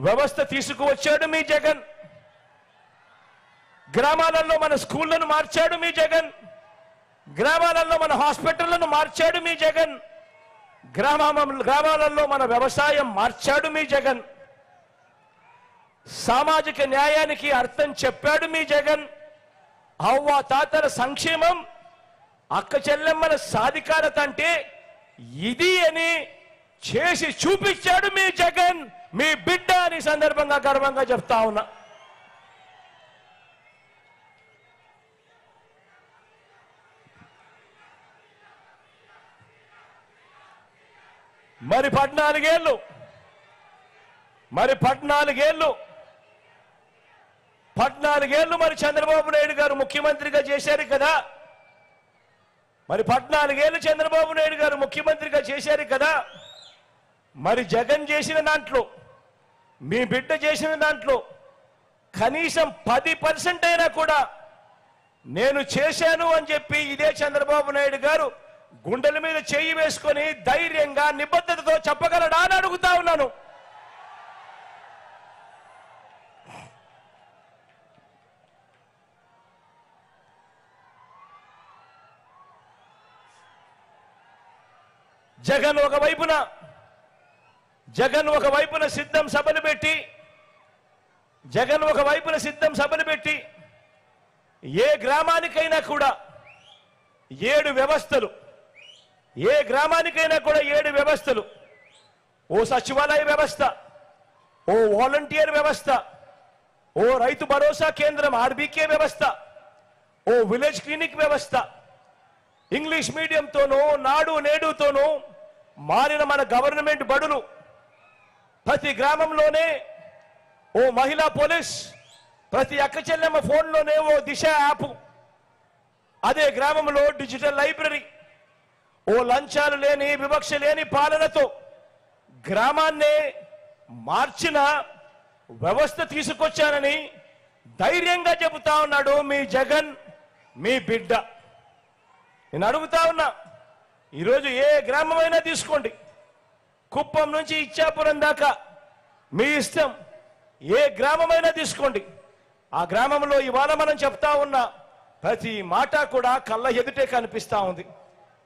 వ్యవస్థ తీసుకువచ్చాడు మీ జగన్. గ్రామాలలో మన స్కూళ్లను మార్చాడు మీ జగన్. గ్రామాలలో మన హాస్పిటళ్లను మార్చాడు మీ జగన్. గ్రామాలలో మన వ్యవసాయం మార్చాడు మీ జగన్. సామాజిక న్యాయానికి అర్థం చెప్పాడు మీ జగన్. అవ్వ తాతల సంక్షేమం, అక్క చెల్లెమ్మల సాధికారత అంటే ఇది అని చేసి చూపించాడు మీ జగన్. మీ బిడ్డ అని సందర్భంగా గర్వంగా చెప్తా ఉన్నా. మరి 14 మరి చంద్రబాబు నాయుడు గారు ముఖ్యమంత్రిగా చేశారు కదా. మరి 14 చంద్రబాబు నాయుడు గారు ముఖ్యమంత్రిగా చేశారు కదా. మరి జగన్ చేసిన దాంట్లో, మీ బిడ్డ చేసిన దాంట్లో కనీసం 10% అయినా కూడా నేను చేశాను అని చెప్పి ఇదే చంద్రబాబు నాయుడు గారు గుండెల మీద చేయి వేసుకొని ధైర్యంగా నిబద్ధతతో చెప్పగలడా అని అడుగుతా ఉన్నాను. జగన్ ఒకవైపున సిద్ధం సభలు పెట్టి ఏ గ్రామానికైనా కూడా 7 వ్యవస్థలు, ఏ గ్రామానికైనా కూడా 7 వ్యవస్థలు, ఓ సచివాలయ వ్యవస్థ, ఓ వాలంటీర్ వ్యవస్థ, ఓ రైతు భరోసా కేంద్రం ఆర్బీకే వ్యవస్థ, ఓ విలేజ్ క్లినిక్ వ్యవస్థ, ఇంగ్లీష్ మీడియంతోనూ నాడు నేడుతోనూ మారిన మన గవర్నమెంట్ బడులు, ప్రతి గ్రామంలోనే ఓ మహిళా పోలీస్, ప్రతి అక్క చెల్లెమ్మ ఫోన్లోనే ఓ దిశ యాప్, అదే గ్రామంలో డిజిటల్ లైబ్రరీ, ఓ లంచాలు లేని వివక్ష లేని పాలనతో గ్రామాన్నే మార్చిన వ్యవస్థ తీసుకొచ్చానని ధైర్యంగా చెబుతా ఉన్నాడు మీ జగన్, మీ బిడ్డ. నేను అడుగుతా ఉన్నా, ఈరోజు ఏ గ్రామమైనా తీసుకోండి, కుప్పం నుంచి ఇచ్చాపురం దాకా మీ ఇష్టం, ఏ గ్రామమైనా తీసుకోండి. ఆ గ్రామంలో ఇవాళ మనం చెప్తా ఉన్న ప్రతి మాట కూడా కళ్ళ ఎదుటే కనిపిస్తా ఉంది.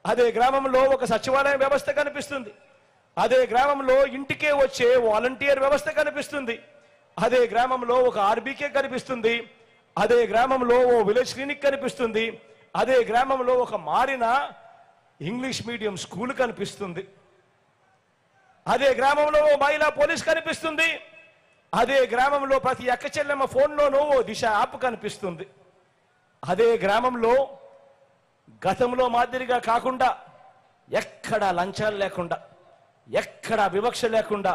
అదే గ్రామంలో ఒక సచివాలయ వ్యవస్థ కనిపిస్తుంది. అదే గ్రామంలో ఇంటికే వచ్చే వాలంటీర్ వ్యవస్థ కనిపిస్తుంది. అదే గ్రామంలో ఒక ఆర్బీకే కనిపిస్తుంది. అదే గ్రామంలో ఓ విలేజ్ క్లినిక్ కనిపిస్తుంది. అదే గ్రామంలో ఒక మారిన ఇంగ్లీష్ మీడియం స్కూల్ కనిపిస్తుంది. అదే గ్రామంలో ఓ మహిళా పోలీస్ కనిపిస్తుంది. అదే గ్రామంలో ప్రతి అక్క చెల్లెమ్మ ఫోన్లోనూ ఓ దిశ యాప్ కనిపిస్తుంది. అదే గ్రామంలో గతంలో మాదిరిగా కాకుండా, ఎక్కడా లంచాలు లేకుండా, ఎక్కడా వివక్ష లేకుండా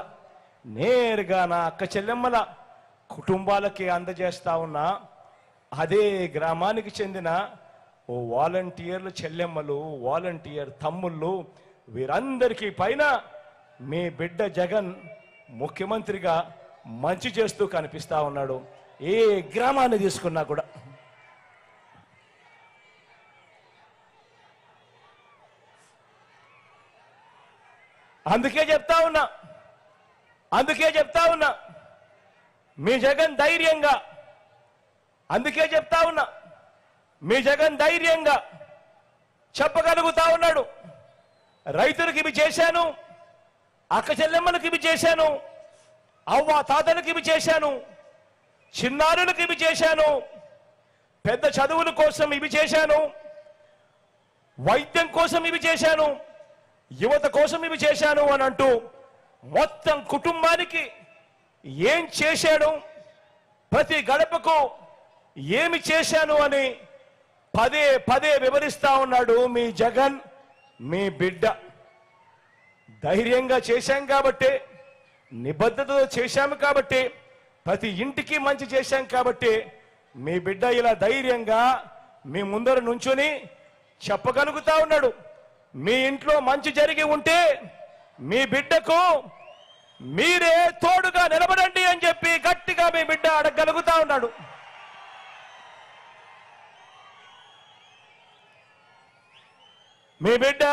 నేరుగా నా అక్క చెల్లెమ్మల కుటుంబాలకి అందజేస్తా ఉన్నా అదే గ్రామానికి చెందిన ఓ వాలంటీర్లు చెల్లెమ్మలు, వాలంటీర్ తమ్ముళ్ళు, వీరందరికీ పైన మీ బిడ్డ జగన్ ముఖ్యమంత్రిగా మంచి చేస్తూ కనిపిస్తా ఉన్నాడు. ఏ గ్రామాన్ని తీసుకున్నా కూడా. అందుకే చెప్తా ఉన్నా మీ జగన్ ధైర్యంగా, మీ జగన్ ధైర్యంగా చెప్పగలుగుతా ఉన్నాడు. రైతులకు ఇవి చేశాను, అక్క చెల్లెమ్మలకు ఇవి చేశాను, అవ్వ తాతలకు ఇవి చేశాను, చిన్నారులకు ఇవి చేశాను, పెద్ద చదువుల కోసం ఇవి చేశాను, వైద్యం కోసం ఇవి చేశాను, యువత కోసం ఇవి చేశాను అని అంటూ మొత్తం కుటుంబానికి ఏం చేశాను, ప్రతి గడపకు ఏమి చేశాను అని పదే వివరిస్తా ఉన్నాడు మీ జగన్, మీ బిడ్డ. ధైర్యంగా చేశాం కాబట్టి, నిబద్ధతతో చేశాము కాబట్టి, ప్రతి ఇంటికి మంచి చేశాం కాబట్టి మీ బిడ్డ ఇలా ధైర్యంగా మీ ముందర నుంచుని చెప్పగలుగుతా ఉన్నాడు. మీ ఇంట్లో మంచి జరిగి ఉంటే మీ బిడ్డకు మీరే తోడుగా నిలబడండి అని చెప్పి గట్టిగా మీ బిడ్డ అడగగలుగుతా ఉన్నాడు. మీ బిడ్డ